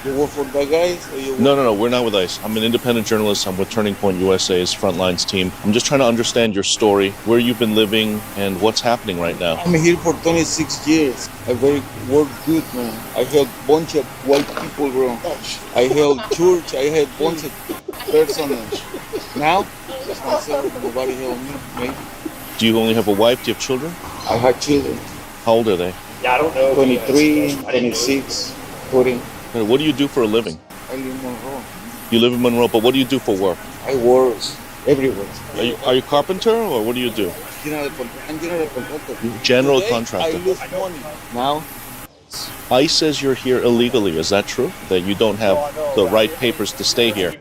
You work for the guys? No, we're not with ICE. I'm an independent journalist. I'm with Turning Point USA's Frontlines team. I'm just trying to understand your story, where you've been living, and what's happening right now. I'm here for 26 years. I work good, man. I help bunch of white people around. I help church. I help bunch of persons. Now, just myself. Nobody help me. Maybe. Do you only have a wife? Do you have children? I have children. How old are they? Yeah, I don't know. 23, 26, 14. What do you do for a living? I live in Monroe. You live in Monroe, but what do you do for work? I work everywhere. Are you a carpenter, or what do you do? I'm general contractor. General Today, contractor. I lose money. Now? ICE says you're here illegally. Is that true? That you don't have the right papers to stay here?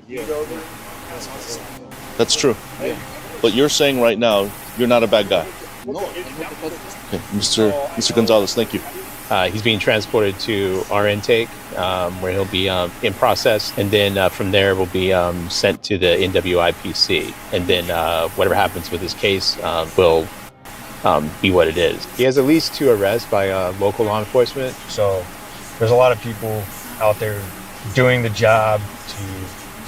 That's true. Yeah. But you're saying right now you're not a bad guy. No, I'm not a bad guy. Okay, Mr. Gonzalez, thank you. He's being transported to our intake, where he'll be in process, and then from there will be sent to the NWIPC, and then whatever happens with his case will be what it is. He has at least 2 arrests by local law enforcement. So there's a lot of people out there doing the job to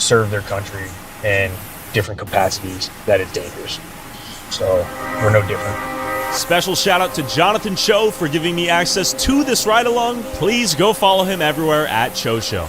serve their country in different capacities, that it's dangerous. So we're no different. Special shout out to Jonathan Cho for giving me access to this ride along. Please go follow him everywhere at Cho Show.